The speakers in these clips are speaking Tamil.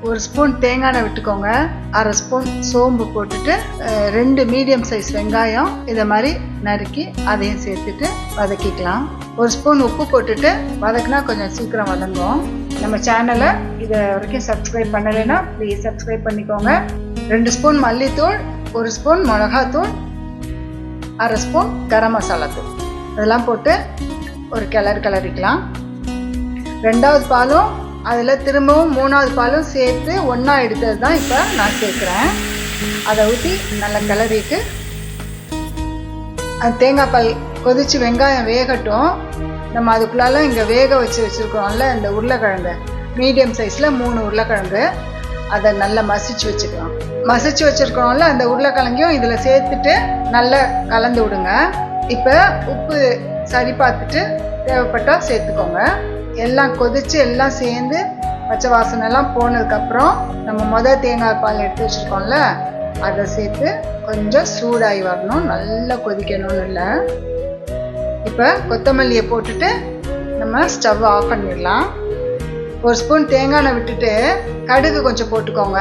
1 ஸ்பூன் தேங்காய் எண்ணெய் விட்டுக்கோங்க. 1/2 ஸ்பூன் சோம்பு போட்டுட்டு 2 மீடியம் சைஸ் வெங்காயம் இதை மாதிரி நறுக்கி அதையும் சேர்த்துட்டு வதக்கிக்கலாம். 1 ஸ்பூன் உப்பு போட்டுட்டு வதக்குனா கொஞ்சம் சீக்கிரம் வதங்கும். நம்ம சேனலை இதை வரைக்கும் சப்ஸ்கிரைப் பண்ணலைன்னா ப்ளீஸ் சப்ஸ்கிரைப் பண்ணிக்கோங்க. 2 ஸ்பூன் மல்லித்தூள், 1 ஸ்பூன் மிளகாத்தூள், 1/2 ஸ்பூன் கரம் மசாலா தூள் இதெல்லாம் போட்டு ஒரு கிளறிக்கலாம். 2வது பாலும் அதில் திரும்பவும் 3வது பாலும் சேர்த்து ஒன்றா எடுத்தது தான் இப்போ நான் சேர்க்குறேன். அதை ஊற்றி நல்லா கிளறிட்டு அது தேங்காய் பால் கொதித்து வெங்காயம் வேகட்டும். நம்ம அதுக்குள்ளால இங்கே வேக வச்சுருக்கோம்ல இந்த உருளைக்கிழங்கு, மீடியம் சைஸில் 3 உருளைக்கிழங்கு அதை நல்லா மசிச்சு வச்சுக்கலாம். மசிச்சு வச்சுருக்கோம்ல அந்த உருளைக்கிழங்கையும் இதில் சேர்த்துட்டு நல்லா கலந்து விடுங்க. இப்போ உப்பு சரி பார்த்துட்டு தேவைப்பட்டால் சேர்த்துக்கோங்க. எல்லாம் கொதித்து எல்லாம் சேர்ந்து பச்சை வாசனைலாம் போனதுக்கப்புறம் நம்ம தேங்காய் பால் எடுத்து வச்சுருக்கோம்ல அதை சேர்த்து கொஞ்சம் சூடாகி வரணும், நல்லா கொதிக்கணும்னு இல்லை. இப்போ கொத்தமல்லியை போட்டுட்டு நம்ம ஸ்டவ் ஆஃப் பண்ணிடலாம். 1 ஸ்பூன் தேங்காய் எண்ணெய் விட்டுட்டு கடுகு கொஞ்சம் போட்டுக்கோங்க.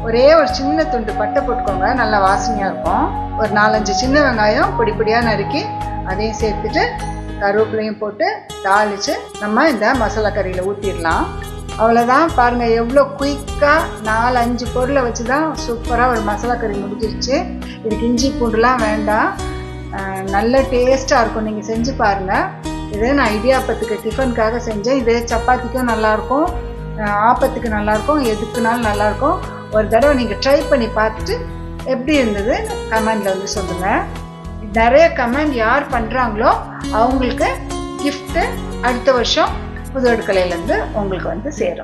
ஒரே ஒரு சின்ன துண்டு பட்டை போட்டுக்கோங்க, நல்லா வாசனையாக இருக்கும். ஒரு 4-5 சின்ன வெங்காயம் பொடி பொடியாக நறுக்கி அதையும் சேர்த்துட்டு கருவேப்பிலையும் போட்டு தாளித்து நம்ம இந்த மசாலா கறியில் ஊற்றிடலாம். அவ்வளோதான். பாருங்கள் எவ்வளோ குயிக்காக 4-5 பொருளை வச்சு தான் சூப்பராக ஒரு மசாலா கறி முடிஞ்சிருச்சு. இதுக்கு இஞ்சி பூண்டுலாம் வேண்டாம், நல்ல டேஸ்ட்டாக இருக்கும். நீங்கள் செஞ்சு பாருங்கள். இது நான் இடியாப்பத்துக்கு டிஃபனுக்காக செஞ்சேன். இது சப்பாத்திக்கும் நல்லாயிருக்கும், ஆப்பத்துக்கு நல்லாயிருக்கும், எதுக்குனாலும் நல்லாயிருக்கும். ஒரு தடவை நீங்கள் ட்ரை பண்ணி பார்த்துட்டு எப்படி இருந்தது கமெண்டில் வந்து சொல்லுங்கள். நிறைய கமெண்ட் யார் பண்ணுறாங்களோ அவங்களுக்கு கிஃப்ட்டு அடுத்த வருஷம் புது அடுக்கலையிலேருந்து உங்களுக்கு வந்து சேரும்.